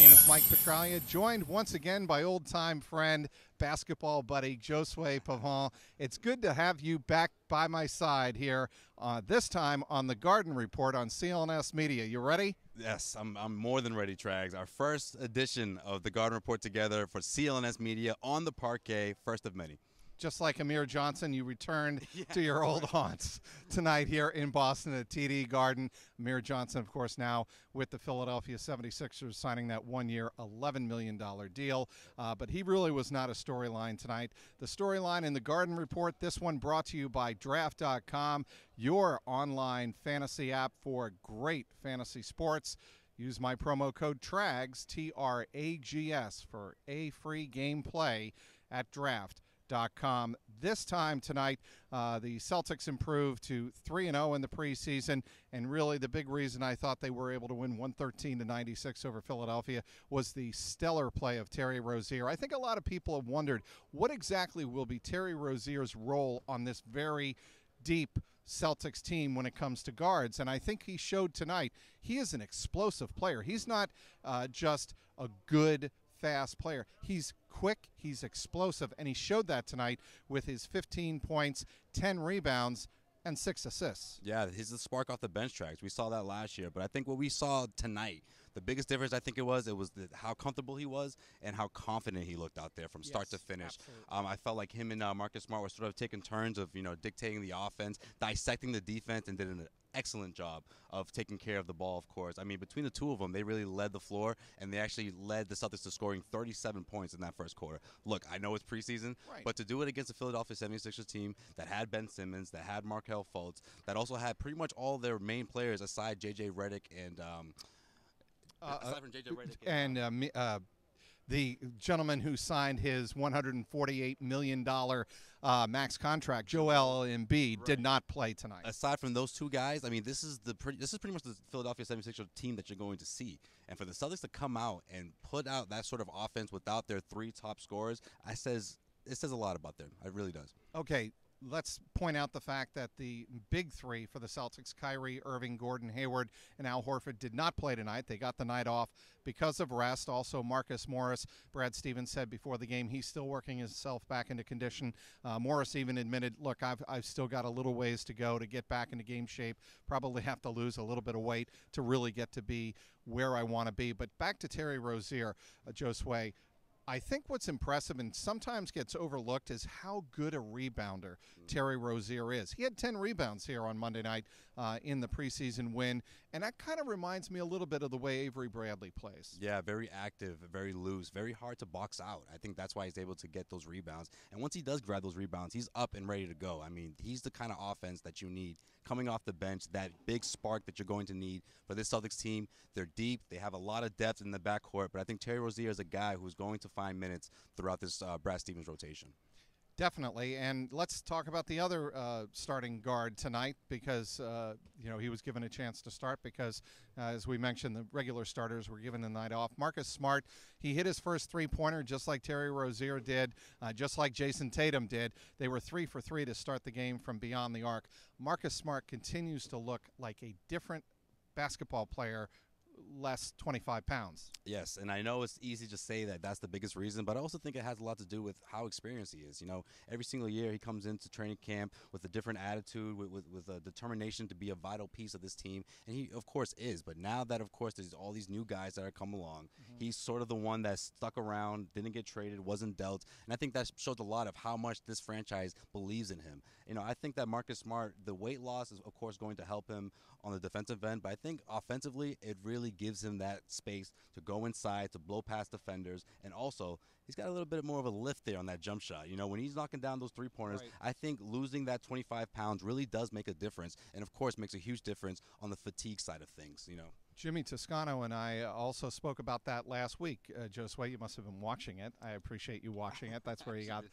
name is Mike Petraglia, joined once again by old-time friend, basketball buddy Josue Pavon. It's good to have you back by my side here, this time on the Garden Report on CLNS Media. You ready? Yes, I'm more than ready, Trags. Our first edition of the Garden Report together for CLNS Media on the parquet, first of many. Just like Amir Johnson, you returned to your old haunts tonight here in Boston at TD Garden. Amir Johnson, of course, now with the Philadelphia 76ers, signing that one-year, $11 million deal. But he really was not a storyline tonight. The storyline in the Garden Report, this one brought to you by Draft.com, your online fantasy app for great fantasy sports. Use my promo code TRAGS, T-R-A-G-S, for a free game play at Draft.com. This time tonight, the Celtics improved to 3-0 in the preseason, and really the big reason I thought they were able to win 113-96 over Philadelphia was the stellar play of Terry Rozier. I think a lot of people have wondered what exactly will be Terry Rozier's role on this very deep Celtics team when it comes to guards, and I think he showed tonight he is an explosive player. He's not just a good fast player. He's quick, he's explosive, and he showed that tonight with his 15 points, 10 rebounds, and 6 assists. Yeah, he's the spark off the bench, Trags. We saw that last year, but I think what we saw tonight, the biggest difference I think it was how comfortable he was and how confident he looked out there from start to finish. I felt like him and Marcus Smart were sort of taking turns of dictating the offense, dissecting the defense, and did an excellent job of taking care of the ball, of course. I mean, between the two of them, they really led the floor, and they actually led the Celtics to scoring 37 points in that first quarter. Look, I know it's preseason, but to do it against the Philadelphia 76ers team that had Ben Simmons, that had Markelle Fultz, that also had pretty much all their main players aside J.J. Redick and aside from J.J. Redick the gentleman who signed his $148 million max contract, Joel Embiid, did not play tonight. Aside from those two guys, I mean, this is pretty much the Philadelphia 76ers team that you're going to see. And for the Celtics to come out and put out that sort of offense without their three top scorers, it says a lot about them. It really does. Okay. Let's point out the fact that the big three for the Celtics, Kyrie, Irving, Gordon Hayward, and Al Horford, did not play tonight. They got the night off because of rest. Also, Marcus Morris, Brad Stevens said before the game, he's still working himself back into condition. Morris even admitted, look, I've still got a little ways to go to get back into game shape. Probably have to lose a little bit of weight to really get to be where I want to be. But back to Terry Rozier, Josue. I think what's impressive and sometimes gets overlooked is how good a rebounder Terry Rozier is. He had 10 rebounds here on Monday night in the preseason win, and that kind of reminds me a little bit of the way Avery Bradley plays. Yeah, very active, very loose, very hard to box out. I think that's why he's able to get those rebounds. And once he does grab those rebounds, he's up and ready to go. I mean, he's the kind of offense that you need coming off the bench, that big spark that you're going to need for this Celtics team. They're deep. They have a lot of depth in the backcourt, but I think Terry Rozier is a guy who's going to find minutes throughout this Brad Stevens rotation. Definitely, and let's talk about the other starting guard tonight because, he was given a chance to start because, as we mentioned, the regular starters were given the night off. Marcus Smart, he hit his first three-pointer just like Terry Rozier did, just like Jason Tatum did. They were 3 for 3 to start the game from beyond the arc. Marcus Smart continues to look like a different basketball player, less 25 pounds. Yes, and I know it's easy to say that that's the biggest reason, but I also think it has a lot to do with how experienced he is. Every single year he comes into training camp with a different attitude, with a determination to be a vital piece of this team, and he, of course, is. But now that, of course, there's all these new guys that are come along, he's sort of the one that stuck around, didn't get traded, wasn't dealt, and I think that shows a lot of how much this franchise believes in him. I think that Marcus Smart, the weight loss is, of course, going to help him on the defensive end, but I think offensively it really gives him that space to go inside, to blow past defenders, and also he's got a little bit more of a lift there on that jump shot. When he's knocking down those three-pointers, I think losing that 25 pounds really does make a difference, and of course makes a huge difference on the fatigue side of things. Jimmy Toscano and I also spoke about that last week. Josue, you must have been watching it. I appreciate you watching it. That's where you got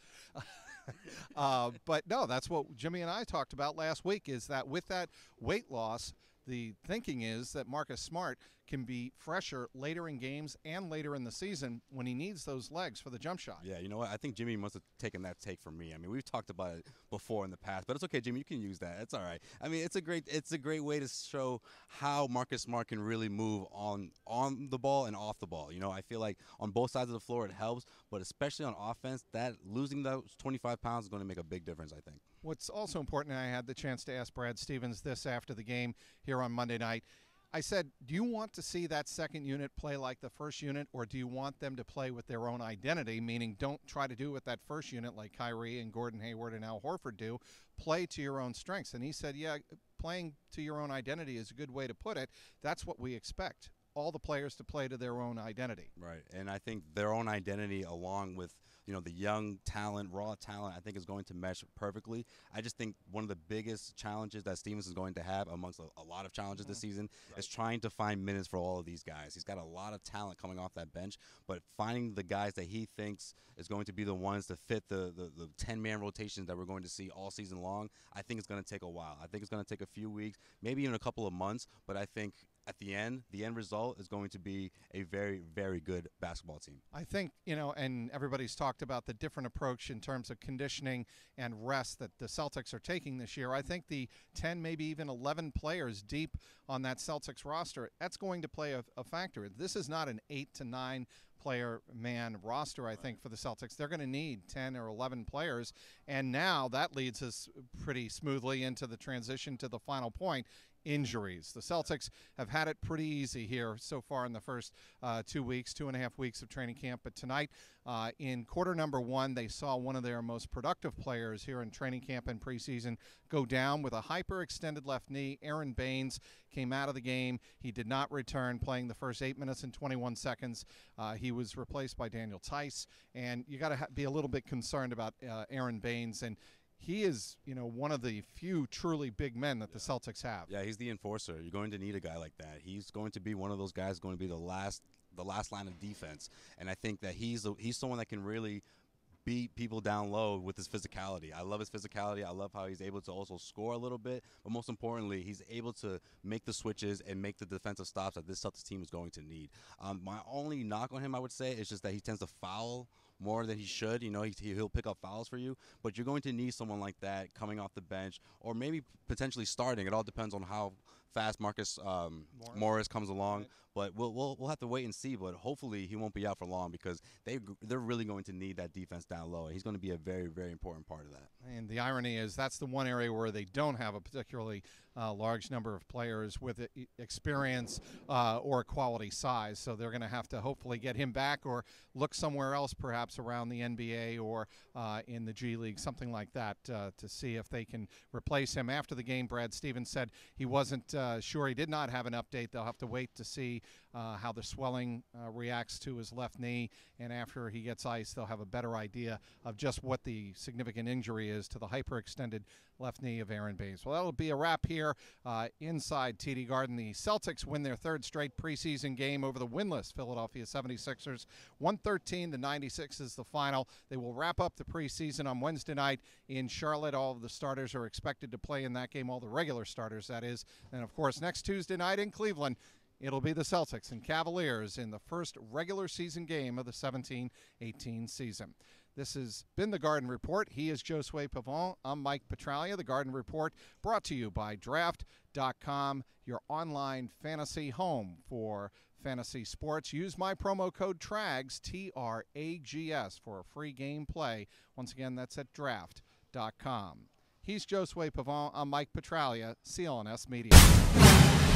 but no, that's what Jimmy and I talked about last week, is that with that weight loss, the thinking is that Marcus Smart can be fresher later in games and later in the season when he needs those legs for the jump shot. Yeah, you know what? I think Jimmy must have taken that take from me. I mean, we've talked about it before in the past, but it's okay, Jimmy. You can use that. It's all right. I mean, it's a great way to show how Marcus Smart can really move on the ball and off the ball. You know, I feel like on both sides of the floor it helps, but especially on offense, that losing those 25 pounds is going to make a big difference, I think. What's also important, and I had the chance to ask Brad Stevens this after the game here on Monday night, I said, do you want to see that second unit play like the first unit, or do you want them to play with their own identity, meaning don't try to do what that first unit like Kyrie and Gordon Hayward and Al Horford do, play to your own strengths? And he said, yeah, playing to your own identity is a good way to put it. That's what we expect, all the players to play to their own identity. Right, and I think their own identity along with, you know, the young talent, raw talent, I think is going to mesh perfectly. I just think one of the biggest challenges that Stevens is going to have amongst a lot of challenges this season is trying to find minutes for all of these guys. He's got a lot of talent coming off that bench, but finding the guys that he thinks is going to be the ones to fit the 10-man rotations that we're going to see all season long, I think it's going to take a while. I think it's going to take a few weeks, maybe even a couple of months, but I think at the end result is going to be a very, very good basketball team. I think, you know, and everybody's talked about the different approach in terms of conditioning and rest that the Celtics are taking this year. I think the 10, maybe even 11 players deep on that Celtics roster, that's going to play a factor. This is not an 8 to 9 player man roster, I think, for the Celtics. They're going to need 10 or 11 players, and now that leads us pretty smoothly into the transition to the final point. Injuries. The Celtics have had it pretty easy here so far in the first 2 weeks, 2.5 weeks of training camp. But tonight, in quarter number 1, they saw one of their most productive players here in training camp and preseason go down with a hyperextended left knee. ARON Baynes came out of the game. He did not return, playing the first 8 minutes and 21 seconds. He was replaced by Daniel Tice, and you got to be a little bit concerned about ARON Baynes. And he is, you know, one of the few truly big men that the Celtics have. Yeah, he's the enforcer. You're going to need a guy like that. He's going to be one of those guys going to be the last line of defense. And I think that he's someone that can really beat people down low with his physicality. I love his physicality. I love how he's able to also score a little bit. But most importantly, he's able to make the switches and make the defensive stops that this Celtics team is going to need. My only knock on him, I would say, is just that he tends to foul more than he should. You know, he'll pick up fouls for you, but you're going to need someone like that coming off the bench or maybe potentially starting. It all depends on how fast Marcus Morris comes along. Right. But we'll have to wait and see. But hopefully he won't be out for long because they're really going to need that defense down low. And he's going to be a very, very important part of that. And the irony is that's the one area where they don't have a particularly large number of players with experience or quality size. So they're going to have to hopefully get him back or look somewhere else, perhaps around the NBA or in the G League, something like that, to see if they can replace him. After the game, Brad Stevens said he wasn't sure. He did not have an update. They'll have to wait to see how the swelling reacts to his left knee. And after he gets ice, they'll have a better idea of just what the significant injury is to the hyperextended left knee of ARON Baynes. Well, that'll be a wrap here inside TD Garden. The Celtics win their third straight preseason game over the winless Philadelphia 76ers. 113-96 is the final. They will wrap up the preseason on Wednesday night in Charlotte. All of the starters are expected to play in that game, all the regular starters, that is. And, of course, next Tuesday night in Cleveland, it'll be the Celtics and Cavaliers in the first regular season game of the 17-18 season. This has been the Garden Report. He is Josue Pavon. I'm Mike Petraglia. The Garden Report brought to you by Draft.com, your online fantasy home for fantasy sports. Use my promo code TRAGS, T-R-A-G-S, for a free game play. Once again, that's at Draft.com. He's Josue Pavon. I'm Mike Petraglia, CLNS Media.